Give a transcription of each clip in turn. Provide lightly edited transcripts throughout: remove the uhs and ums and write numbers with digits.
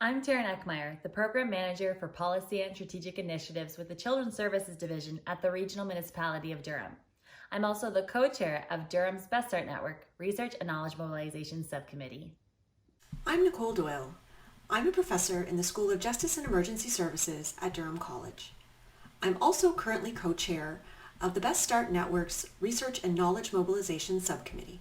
I'm Taryn Eckmeyer, the Program Manager for Policy and Strategic Initiatives with the Children's Services Division at the Regional Municipality of Durham. I'm also the co-chair of Durham's Best Start Network Research and Knowledge Mobilization Subcommittee. I'm Nicole Doyle. I'm a professor in the School of Justice and Emergency Services at Durham College. I'm also currently co-chair of the Best Start Network's Research and Knowledge Mobilization Subcommittee.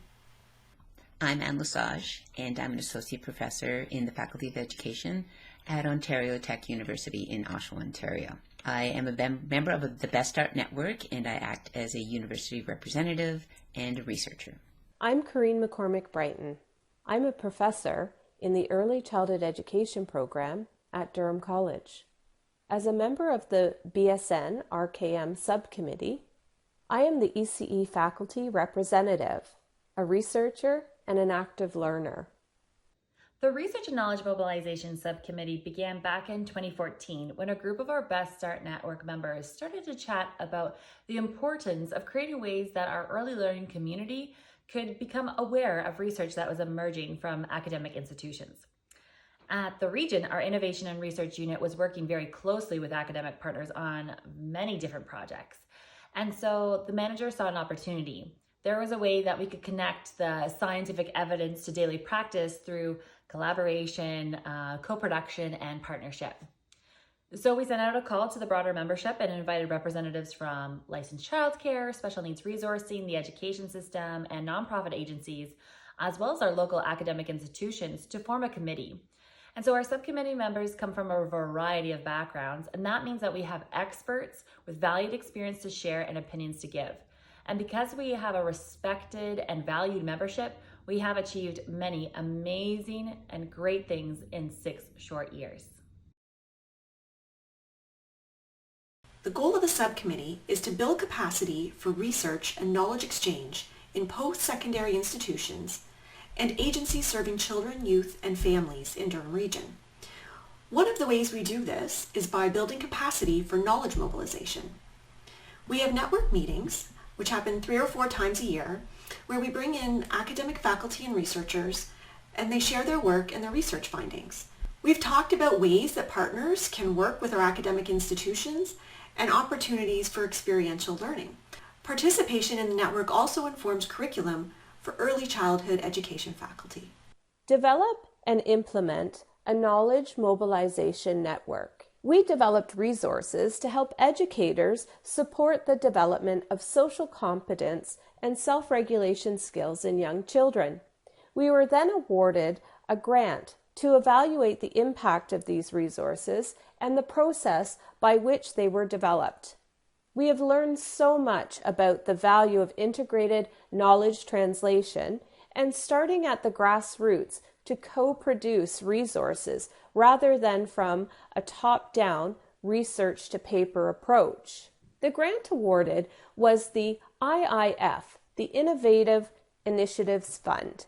I'm Anne Lesage, and I'm an associate professor in the Faculty of Education at Ontario Tech University in Oshawa, Ontario. I am a member of the Best Start Network, and I act as a university representative and a researcher. I'm Corrine McCormick Brighton. I'm a professor in the Early Childhood Education program at Durham College. As a member of the BSN RKM subcommittee, I am the ECE faculty representative, a researcher, and an active learner. The Research and Knowledge Mobilization Subcommittee began back in 2014 when a group of our Best Start Network members started to chat about the importance of creating ways that our early learning community could become aware of research that was emerging from academic institutions. At the region, our Innovation and Research Unit was working very closely with academic partners on many different projects. And so the manager saw an opportunity. There was a way that we could connect the scientific evidence to daily practice through collaboration, co-production, and partnership. So we sent out a call to the broader membership and invited representatives from licensed childcare, special needs resourcing, the education system, and nonprofit agencies, as well as our local academic institutions, to form a committee. And so our subcommittee members come from a variety of backgrounds, and that means that we have experts with valued experience to share and opinions to give. And because we have a respected and valued membership, we have achieved many amazing and great things in 6 short years. The goal of the subcommittee is to build capacity for research and knowledge exchange in post-secondary institutions and agencies serving children, youth, and families in Durham Region. One of the ways we do this is by building capacity for knowledge mobilization. We have network meetings, which happen 3 or 4 times a year, where we bring in academic faculty and researchers, and they share their work and their research findings. We've talked about ways that partners can work with our academic institutions and opportunities for experiential learning. Participation in the network also informs curriculum for early childhood education faculty. Develop and implement a knowledge mobilization network. We developed resources to help educators support the development of social competence and self-regulation skills in young children. We were then awarded a grant to evaluate the impact of these resources and the process by which they were developed. We have learned so much about the value of integrated knowledge translation and starting at the grassroots to co-produce resources rather than from a top-down research-to-paper approach. The grant awarded was the IIF, the Innovative Initiatives Fund,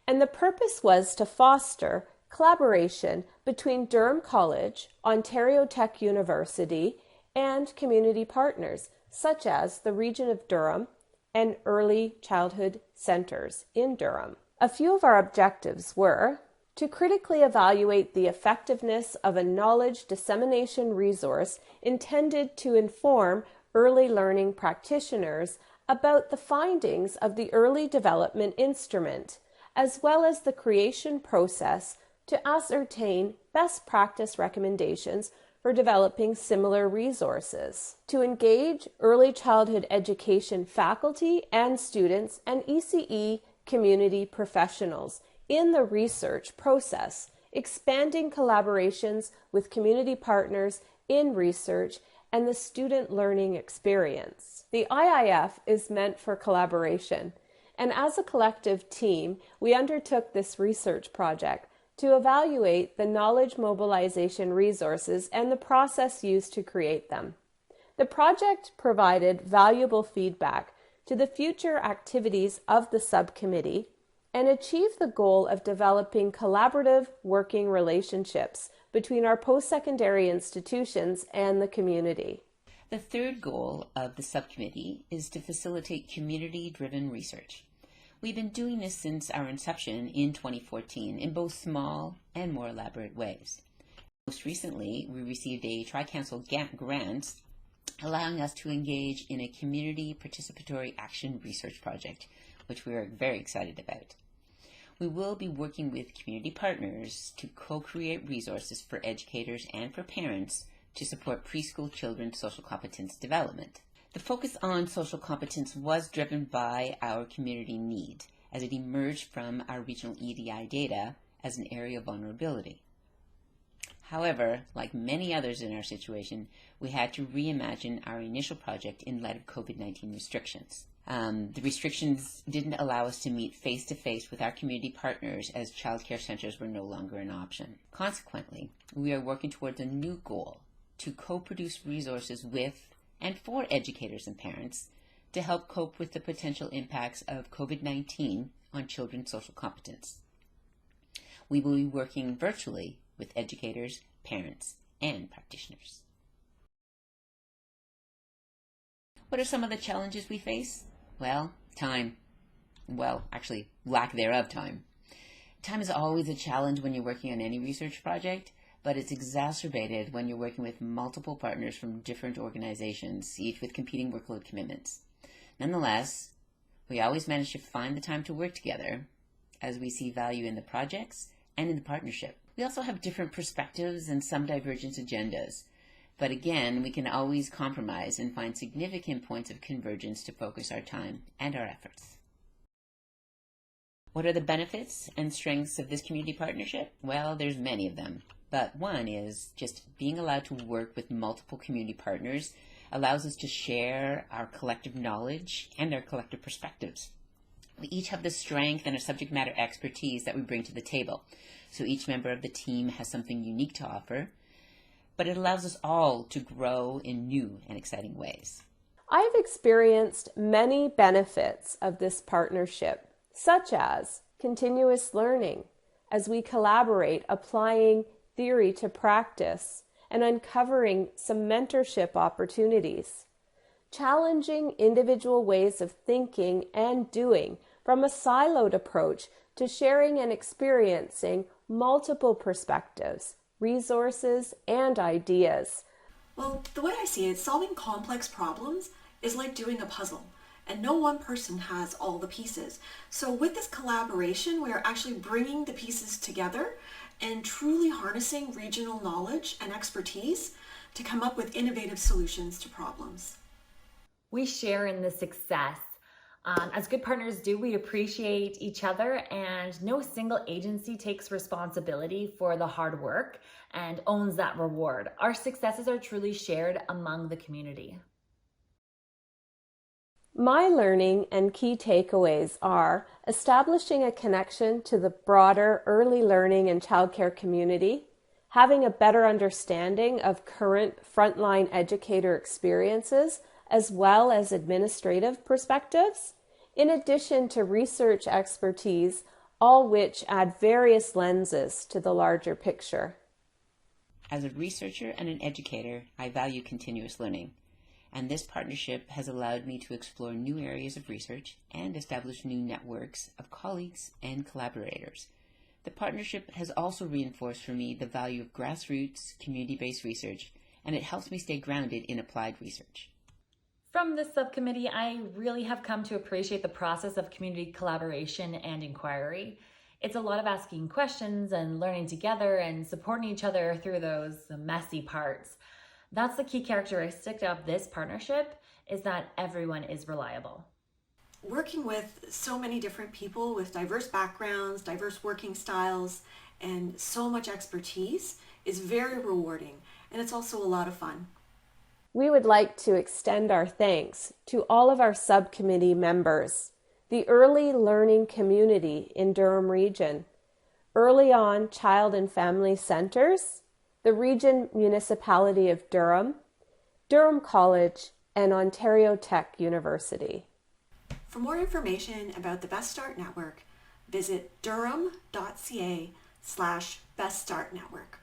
and the purpose was to foster collaboration between Durham College, Ontario Tech University, and community partners such as the Region of Durham and early childhood centers in Durham. A few of our objectives were to critically evaluate the effectiveness of a knowledge dissemination resource intended to inform early learning practitioners about the findings of the early development instrument, as well as the creation process to ascertain best practice recommendations for developing similar resources, to engage early childhood education faculty and students and ECE community professionals in the research process, expanding collaborations with community partners in research and the student learning experience. The IIF is meant for collaboration, and as a collective team, we undertook this research project to evaluate the knowledge mobilization resources and the process used to create them. The project provided valuable feedback to the future activities of the subcommittee and achieved the goal of developing collaborative working relationships between our post-secondary institutions and the community. The third goal of the subcommittee is to facilitate community-driven research. We've been doing this since our inception in 2014 in both small and more elaborate ways. Most recently, we received a Tri-Council grant allowing us to engage in a community participatory action research project, which we are very excited about. We will be working with community partners to co-create resources for educators and for parents to support preschool children's social competence development. The focus on social competence was driven by our community need as it emerged from our regional EDI data as an area of vulnerability. However, like many others in our situation, we had to reimagine our initial project in light of COVID-19 restrictions. The restrictions didn't allow us to meet face-to-face with our community partners as childcare centers were no longer an option. Consequently, we are working towards a new goal to co-produce resources with and for educators and parents to help cope with the potential impacts of COVID-19 on children's social competence. We will be working virtually with educators, parents, and practitioners. What are some of the challenges we face? Well, time. Well, actually, lack thereof time. Time is always a challenge when you're working on any research project, but it's exacerbated when you're working with multiple partners from different organizations, each with competing workload commitments. Nonetheless, we always manage to find the time to work together as we see value in the projects and in the partnership. We also have different perspectives and some divergent agendas, but again, we can always compromise and find significant points of convergence to focus our time and our efforts. What are the benefits and strengths of this community partnership? Well, there's many of them, but one is just being allowed to work with multiple community partners allows us to share our collective knowledge and our collective perspectives. We each have the strength and a subject matter expertise that we bring to the table. So each member of the team has something unique to offer, but it allows us all to grow in new and exciting ways. I've experienced many benefits of this partnership, such as continuous learning, as we collaborate, applying theory to practice and uncovering some mentorship opportunities, challenging individual ways of thinking and doing from a siloed approach to sharing and experiencing multiple perspectives, resources, and ideas. Well, the way I see it, solving complex problems is like doing a puzzle, and no one person has all the pieces. So with this collaboration, we are actually bringing the pieces together and truly harnessing regional knowledge and expertise to come up with innovative solutions to problems. We share in the success. As good partners do, we appreciate each other, and no single agency takes responsibility for the hard work and owns that reward. Our successes are truly shared among the community. My learning and key takeaways are establishing a connection to the broader early learning and childcare community, having a better understanding of current frontline educator experiences, as well as administrative perspectives, in addition to research expertise, all which add various lenses to the larger picture. As a researcher and an educator, I value continuous learning, and this partnership has allowed me to explore new areas of research and establish new networks of colleagues and collaborators. The partnership has also reinforced for me the value of grassroots, community-based research, and it helps me stay grounded in applied research. From this subcommittee, I really have come to appreciate the process of community collaboration and inquiry. It's a lot of asking questions and learning together and supporting each other through those messy parts. That's the key characteristic of this partnership, is that everyone is reliable. Working with so many different people with diverse backgrounds, diverse working styles, and so much expertise is very rewarding, and it's also a lot of fun. We would like to extend our thanks to all of our subcommittee members, the early learning community in Durham Region, Early On Child and Family Centers, the Region Municipality of Durham, Durham College, and Ontario Tech University. For more information about the Best Start Network, visit durham.ca/beststartnetwork.